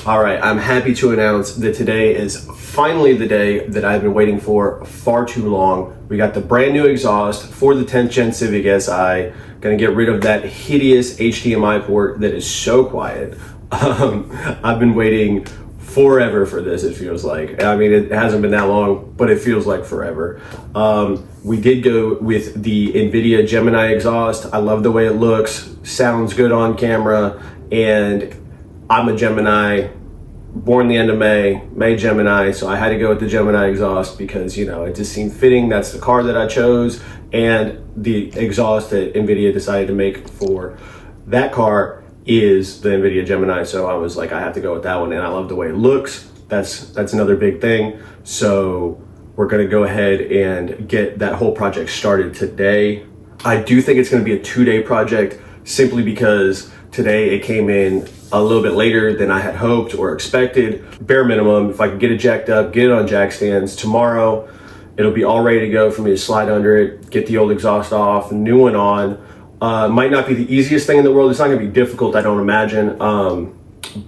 All right, I'm happy to announce that today is finally the day that I've been waiting for far too long. We got the brand new exhaust for the 10th gen Civic Si. Gonna get rid of that hideous HDMI port that is so quiet. I've been waiting forever for this, it feels like. I mean, it hasn't been that long, but it feels like forever. We did go with the Invidia Gemini exhaust. I love the way it looks, sounds good on camera, and I'm a Gemini, born the end of May Gemini, so I had to go with the Gemini exhaust because, you know, it just seemed fitting. That's the car that I chose, and the exhaust that Invidia decided to make for that car is the Invidia Gemini, so I was like, I have to go with that one, and I love the way it looks. That's another big thing. So we're gonna go ahead and get that whole project started today. I do think it's gonna be a 2-day project simply because today it came in a little bit later than I had hoped or expected. Bare minimum, if I can get it jacked up, get it on jack stands, tomorrow it'll be all ready to go for me to slide under it, get the old exhaust off, new one on. Might not be the easiest thing in the world. It's not gonna be difficult, I don't imagine,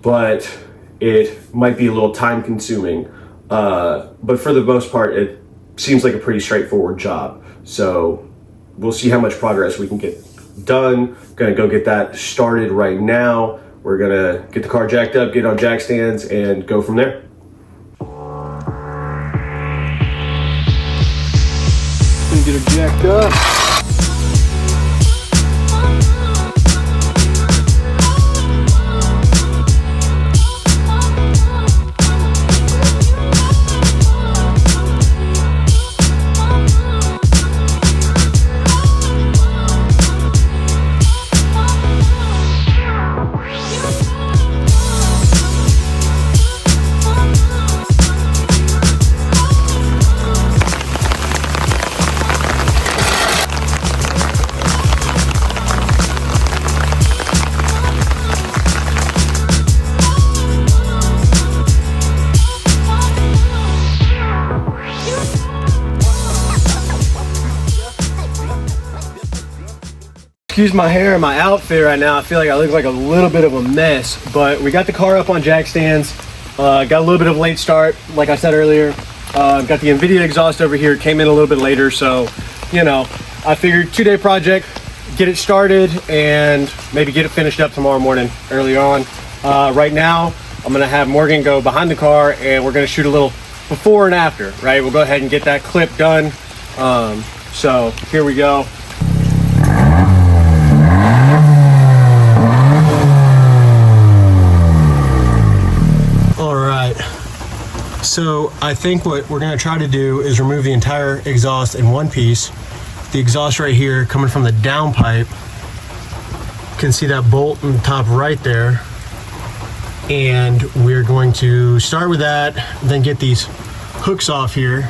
but it might be a little time consuming. But for the most part, it seems like a pretty straightforward job. So we'll see how much progress we can get done. Gonna go get that started right now. We're gonna get the car jacked up, get on jack stands, and go from there. Gonna get her jacked up. Excuse my hair and my outfit right now. I feel like I look like a little bit of a mess, but we got the car up on jack stands. Got a little bit of a late start, like I said earlier. Got the Invidia exhaust over here, came in a little bit later, so, you know, I figured 2-day project, get it started, and maybe get it finished up tomorrow morning, early on. Right now, I'm gonna have Morgan go behind the car, and we're gonna shoot a little before and after, right? We'll go ahead and get that clip done. So here we go. So I think what we're gonna try to do is remove the entire exhaust in one piece. The exhaust right here coming from the downpipe. You can see that bolt on the top right there. And we're going to start with that, then get these hooks off here.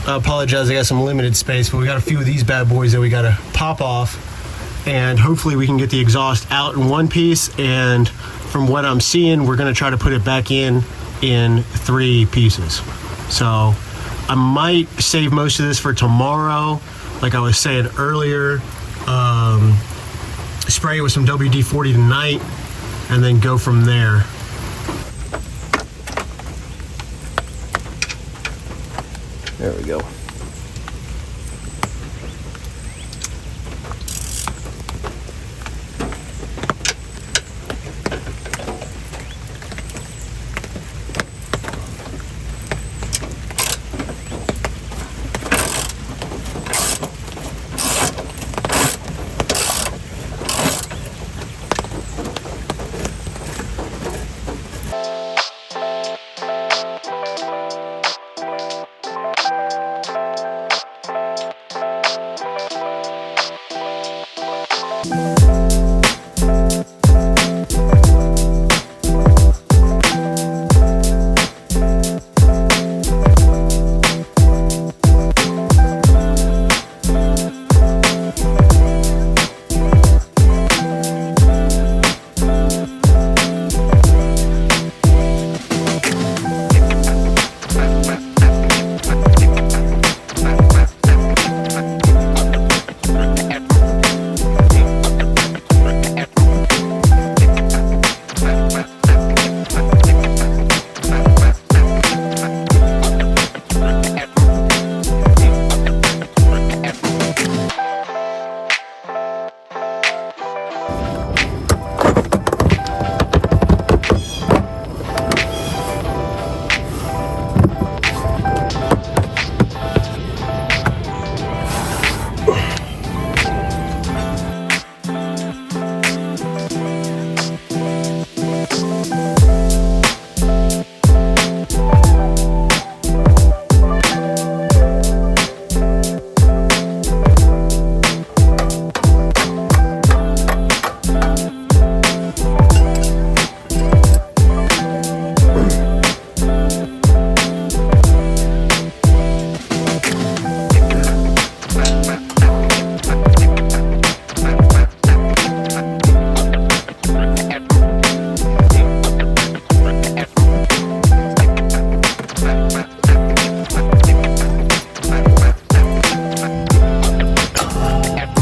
I apologize, I got some limited space, but we got a few of these bad boys that we gotta pop off. And hopefully we can get the exhaust out in one piece. And from what I'm seeing, we're gonna try to put it back in 3 pieces. So I might save most of this for tomorrow, like I was saying earlier. Spray it with some WD-40 tonight and then go from there. There we go.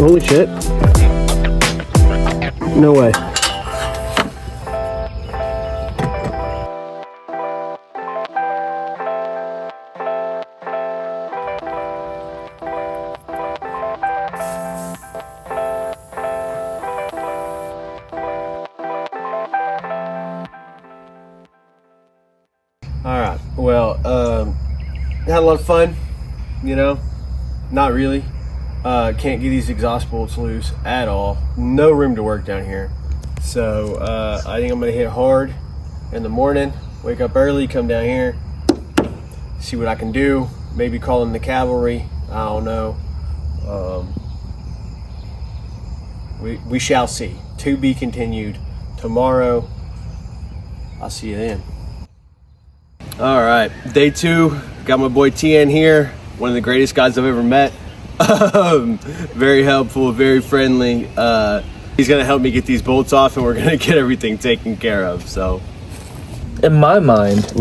Holy shit. No way. All right, well, had a lot of fun, you know, not really. Can't get these exhaust bolts loose at all. No room to work down here. So I think I'm gonna hit hard in the morning, wake up early, come down here, see what I can do, maybe call in the cavalry, I don't know. We shall see. To be continued tomorrow. I'll see you then. All right, day 2. Got my boy TN here, one of the greatest guys I've ever met. Very helpful, very friendly. He's gonna help me get these bolts off, and we're gonna get everything taken care of. So, in my mind,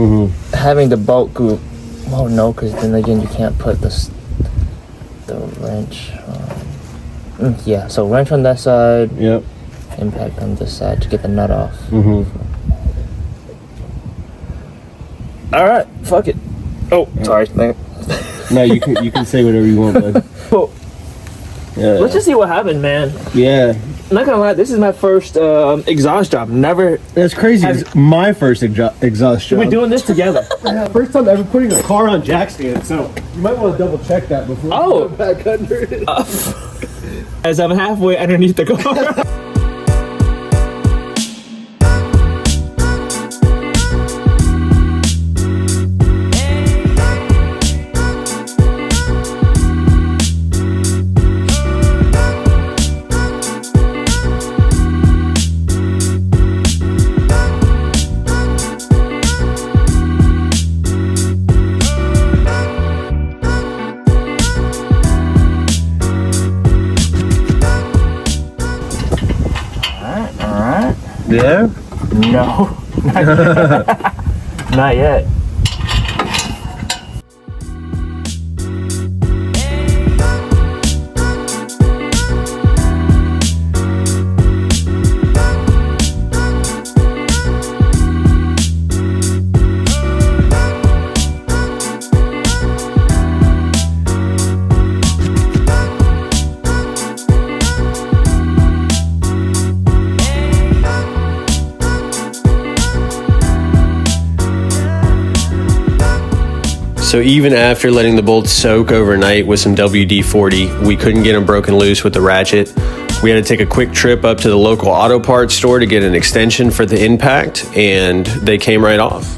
having the bolt group, well, no, because then again you can't put the wrench on. Yeah, so wrench on that side. Yep. Impact on this side to get the nut off. All right, fuck it. Oh, sorry. No, you can say whatever you want, bud. Well, yeah. Let's just see what happens, man. Yeah. I'm not gonna lie, this is my first exhaust job. Never. That's crazy. It's my first exhaust job. We're doing this together. Yeah, first time ever putting a car on jack stand, so you might want to double check that before you go back under it. As I'm halfway underneath the car. Yeah? No. Not yet. So even after letting the bolts soak overnight with some WD-40, we couldn't get them broken loose with the ratchet. We had to take a quick trip up to the local auto parts store to get an extension for the impact, and they came right off.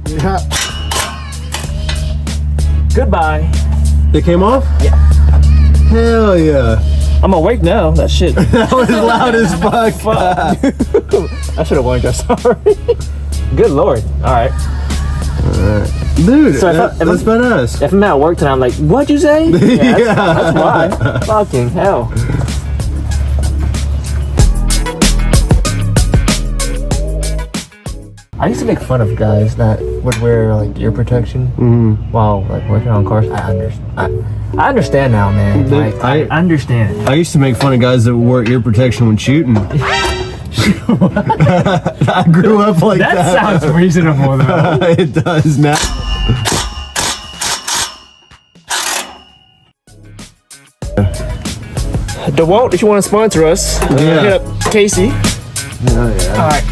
Yeah. Goodbye. They came off? Yeah. Hell yeah. I'm awake now. That shit. That was loud as fuck. I should have warned you. Sorry. Good lord. All right. Dude, so that's badass. If I'm at work tonight, I'm like, what'd you say? Yeah, that's why. Fucking hell. I used to make fun of guys that would wear like ear protection while like working on cars. I understand now, man. Like, I understand. I used to make fun of guys that wore ear protection when shooting. I grew up like that. That sounds reasonable though. It does now. DeWalt, if you want to sponsor us, hit up Casey. All right.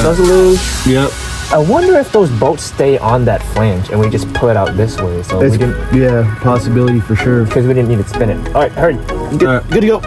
Those are loose. Yep. I wonder if those bolts stay on that flange and we just pull it out this way. So we didn't. Yeah, possibility for sure. Because we didn't need to spin it. All right, hurry. Good to go.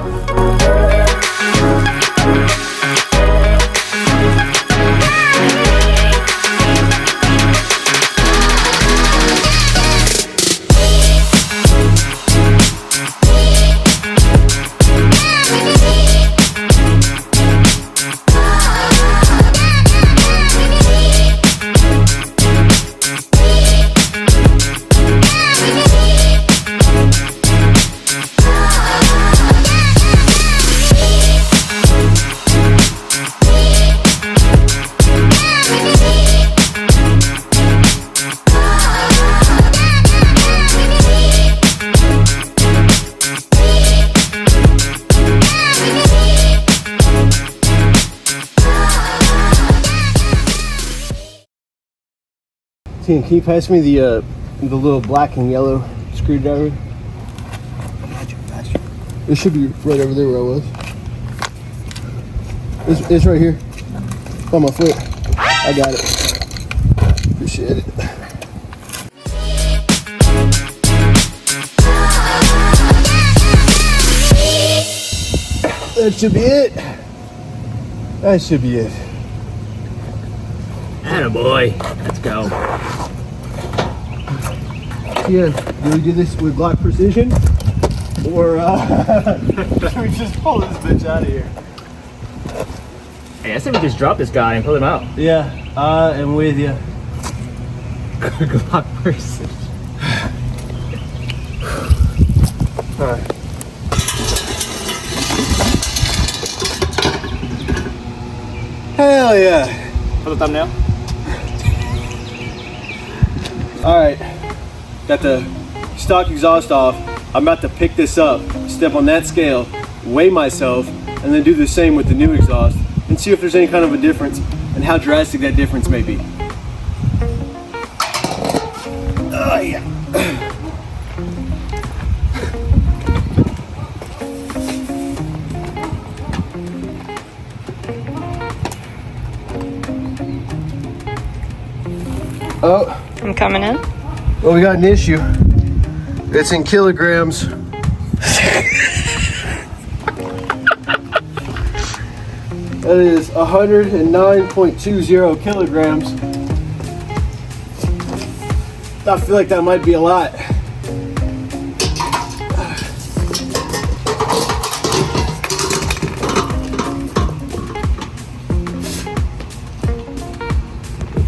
Can you pass me the little black and yellow screwdriver? Gotcha. It should be right over there where I was. It's right here. On my foot. I got it. Appreciate it. That should be it. That should be it. Attaboy. Let's go. Yeah, do we do this with Glock precision? Or should we just pull this bitch out of here? Hey, I said we just drop this guy and pull him out. Yeah, I'm with you. Glock person. Alright. Hell yeah. For the thumbnail? Alright. Got the stock exhaust off. I'm about to pick this up, step on that scale, weigh myself, and then do the same with the new exhaust and see if there's any kind of a difference and how drastic that difference may be. Oh yeah. Oh. I'm coming in. Well, we got an issue. It's in kilograms. That is 109.20 kilograms. I feel like that might be a lot.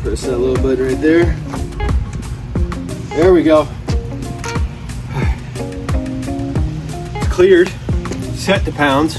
Press that little button right there. There we go. It's cleared, set to pounds.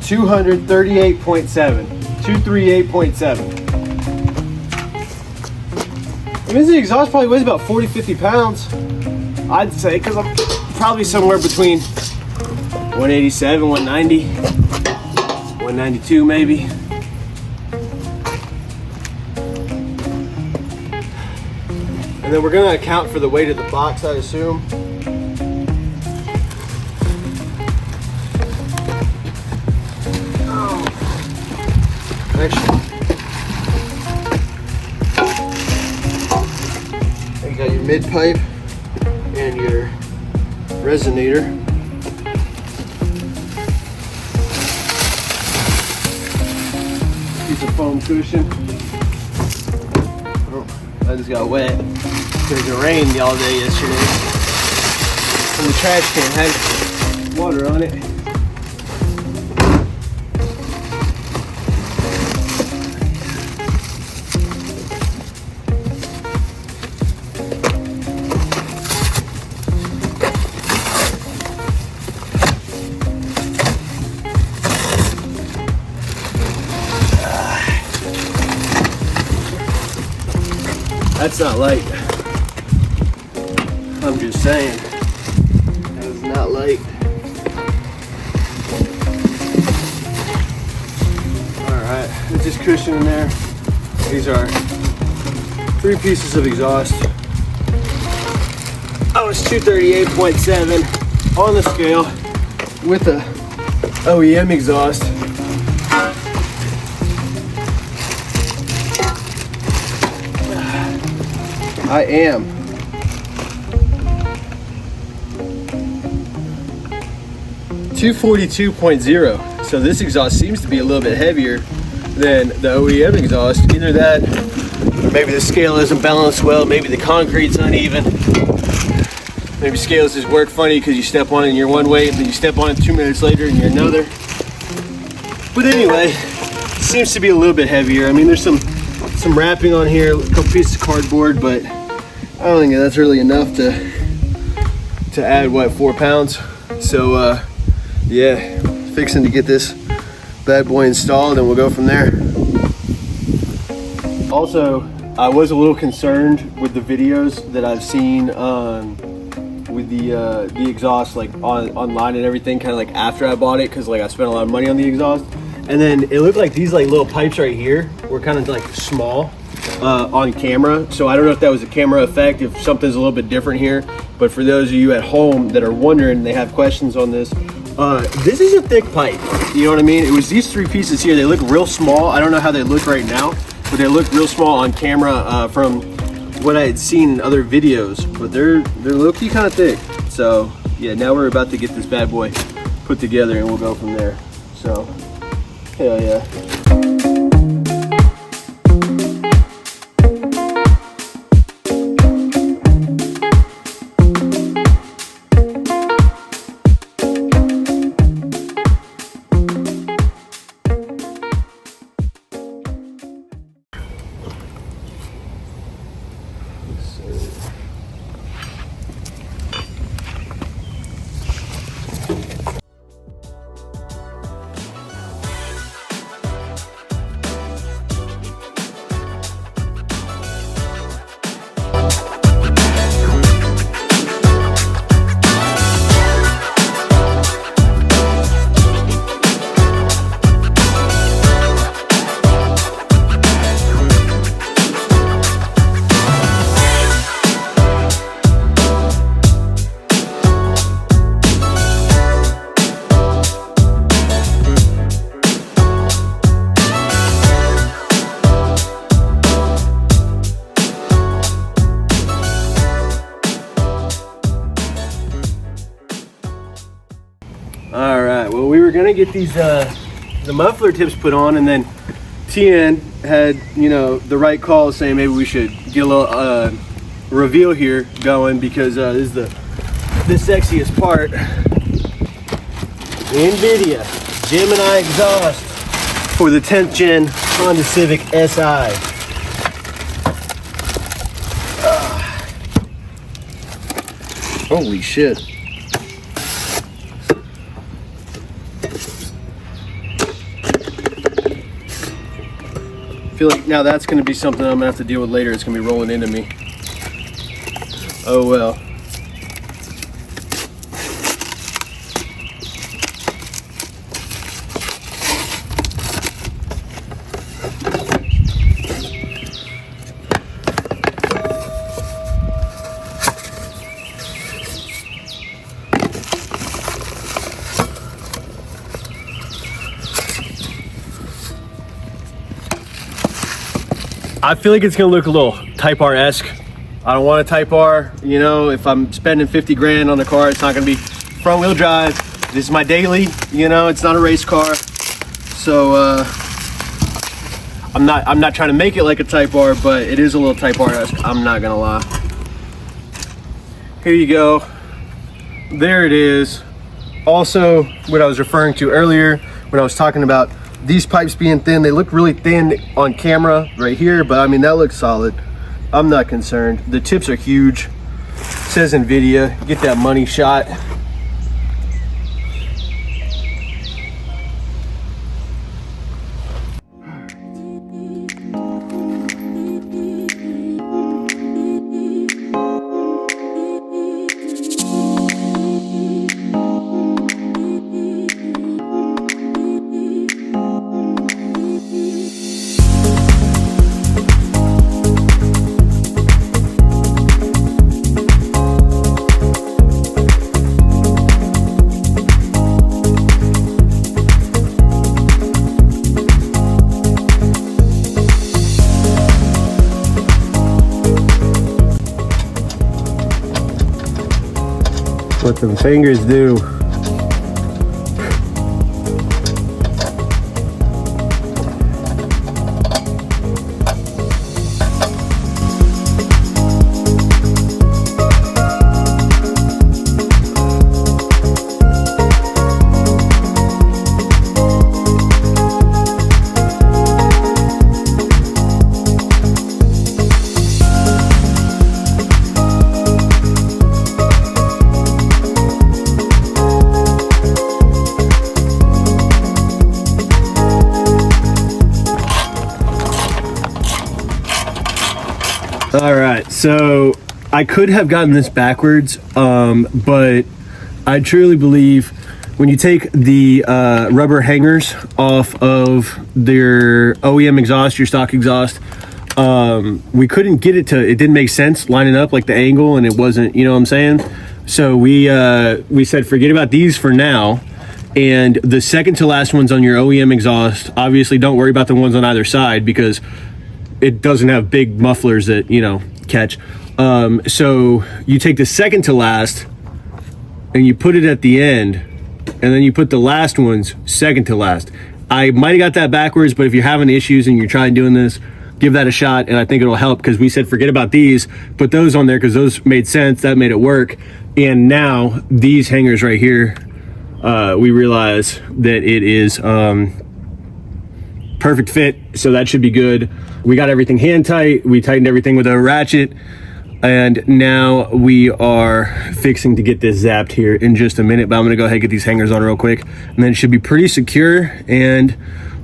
238.7. 238.7. I mean, the exhaust probably weighs about 40-50 pounds. I'd say, because I'm probably somewhere between 187, 190, 192 maybe. And then we're gonna account for the weight of the box, I assume. Oh. Actually, you got your mid pipe and your resonator. Piece of foam cushion. Oh, I just got wet because it rained all day yesterday. And the trash can had water on it. That's not light. I'm just saying. That is not light. Alright, there's this cushion in there. These are 3 pieces of exhaust. Oh, it's 238.7 on the scale with the OEM exhaust. I am 242.0. So this exhaust seems to be a little bit heavier than the OEM exhaust. Either that, or maybe the scale isn't balanced well. Maybe the concrete's uneven. Maybe scales just work funny because you step on it and you're one way, and then you step on it 2 minutes later and you're another. But anyway, it seems to be a little bit heavier. I mean, there's some wrapping on here, a couple pieces of cardboard, but I don't think that's really enough to add, what, 4 pounds. So yeah, fixing to get this bad boy installed and we'll go from there. Also, I was a little concerned with the videos that I've seen with the exhaust like online and everything, kind of like after I bought it, because like I spent a lot of money on the exhaust, and then it looked like these like little pipes right here were kind of like small on camera. So I don't know if that was a camera effect, if something's a little bit different here. But for those of you at home that are wondering, they have questions on this, this is a thick pipe, you know what I mean? It was these three pieces here. They look real small. I don't know how they look right now, but they look real small on camera from what I had seen in other videos, but they're low-key kind of thick. So yeah, now we're about to get this bad boy put together and we'll go from there. So hell yeah. All right, well, we were gonna get these the muffler tips put on, and then TN had, you know, the right call saying maybe we should get a little reveal here going, because this is the sexiest part. The Invidia Gemini exhaust for the 10th gen Honda Civic SI. Holy shit. I feel like now that's going to be something I'm going to have to deal with later. It's going to be rolling into me. Oh well. I feel like it's gonna look a little Type R-esque. I don't want a Type R, you know, if I'm spending 50 grand on a car, it's not gonna be front wheel drive. This is my daily, you know, it's not a race car. So I'm not trying to make it like a Type R, but it is a little Type R-esque, I'm not gonna lie. Here you go. There it is. Also, what I was referring to earlier when I was talking about these pipes being thin, they look really thin on camera right here, but I mean, that looks solid. I'm not concerned. The tips are huge. It says Invidia, get that money shot. What the fingers do. All right, so I could have gotten this backwards, but I truly believe when you take the rubber hangers off of their OEM exhaust, your stock exhaust, we couldn't get it didn't make sense lining up, like the angle, and it wasn't, you know what I'm saying? So we said, forget about these for now. And the second to last ones on your OEM exhaust, obviously don't worry about the ones on either side because it doesn't have big mufflers that, you know, catch. So you take the second to last and you put it at the end, and then you put the last ones second to last. I might have got that backwards, but if you're having issues and you're trying doing this, give that a shot, and I think it'll help, because we said forget about these, put those on there because those made sense, that made it work. And now these hangers right here, we realize that it is perfect fit, so that should be good. We got everything hand tight, we tightened everything with a ratchet, and now we are fixing to get this zapped here in just a minute, but I'm gonna go ahead and get these hangers on real quick, and then it should be pretty secure, and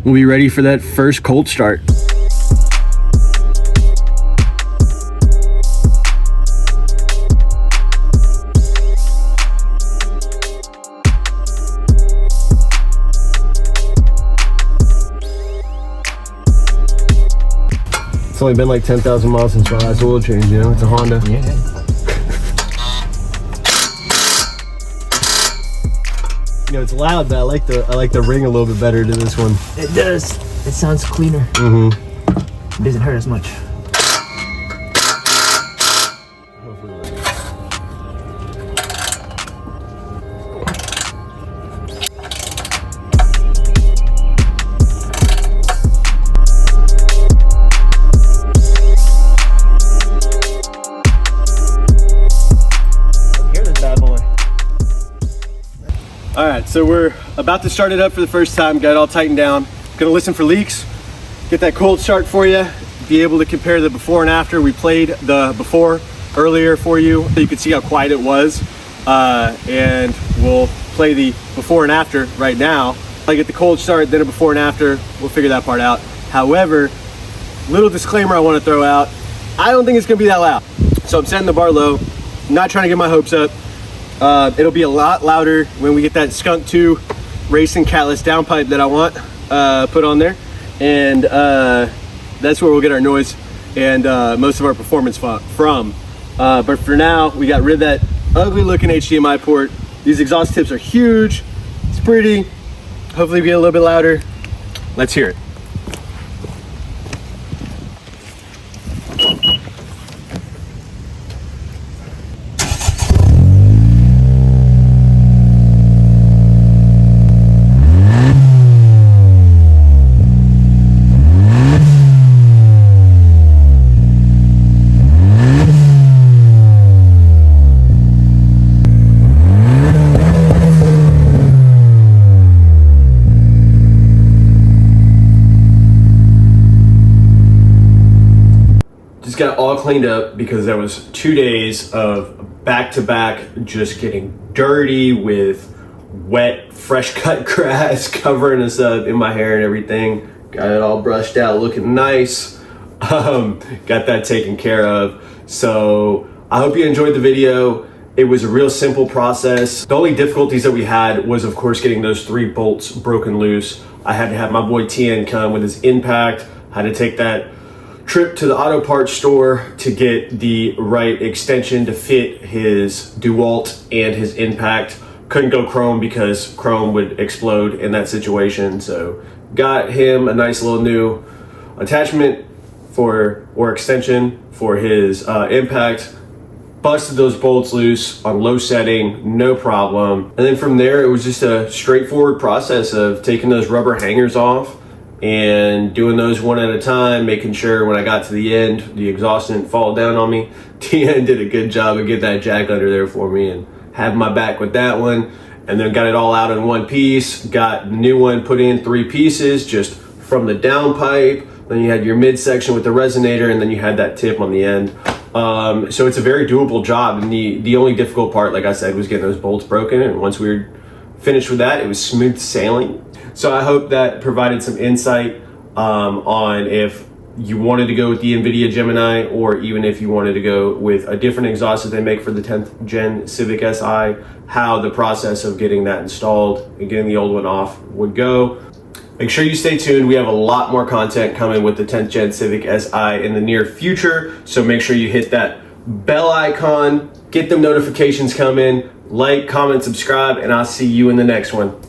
we'll be ready for that first cold start. It's only been like 10,000 miles since my last oil change, you know? It's a Honda. Yeah. You know, it's loud, but I like the ring a little bit better to this one. It does. It sounds cleaner. Mm-hmm. It doesn't hurt as much. All right, so we're about to start it up for the first time, got it all tightened down. Gonna listen for leaks, get that cold start for you, be able to compare the before and after. We played the before earlier for you so you could see how quiet it was. And we'll play the before and after right now. I get the cold start, then a before and after, we'll figure that part out. However, little disclaimer I wanna throw out, I don't think it's gonna be that loud. So I'm setting the bar low, not trying to get my hopes up. It'll be a lot louder when we get that Skunk 2 racing catless downpipe that I want put on there, and that's where we'll get our noise and most of our performance from. But for now, we got rid of that ugly looking HDMI port. These exhaust tips are huge. It's pretty. Hopefully we get a little bit louder. Let's hear it. Got all cleaned up because there was 2 days of back-to-back just getting dirty with wet, fresh cut grass covering us up in my hair and everything. Got it all brushed out, looking nice. Got that taken care of. So I hope you enjoyed the video. It was a real simple process. The only difficulties that we had was, of course, getting those 3 bolts broken loose. I had to have my boy TN come with his impact. I had to take that trip to the auto parts store to get the right extension to fit his DeWalt and his impact. Couldn't go chrome because chrome would explode in that situation. So got him a nice little new attachment or extension for his impact. Busted those bolts loose on low setting, no problem. And then from there, it was just a straightforward process of taking those rubber hangers off and doing those one at a time, making sure when I got to the end, the exhaust didn't fall down on me. TN did a good job of getting that jack under there for me and had my back with that one. And then got it all out in one piece, got the new one put in 3 pieces just from the downpipe. Then you had your midsection with the resonator, and then you had that tip on the end. So it's a very doable job. And the only difficult part, like I said, was getting those bolts broken. And once we were finished with that, it was smooth sailing. So I hope that provided some insight on if you wanted to go with the Invidia Gemini, or even if you wanted to go with a different exhaust that they make for the 10th gen Civic Si, how the process of getting that installed and getting the old one off would go. Make sure you stay tuned. We have a lot more content coming with the 10th gen Civic Si in the near future. So make sure you hit that bell icon, get them notifications coming, like, comment, subscribe, and I'll see you in the next one.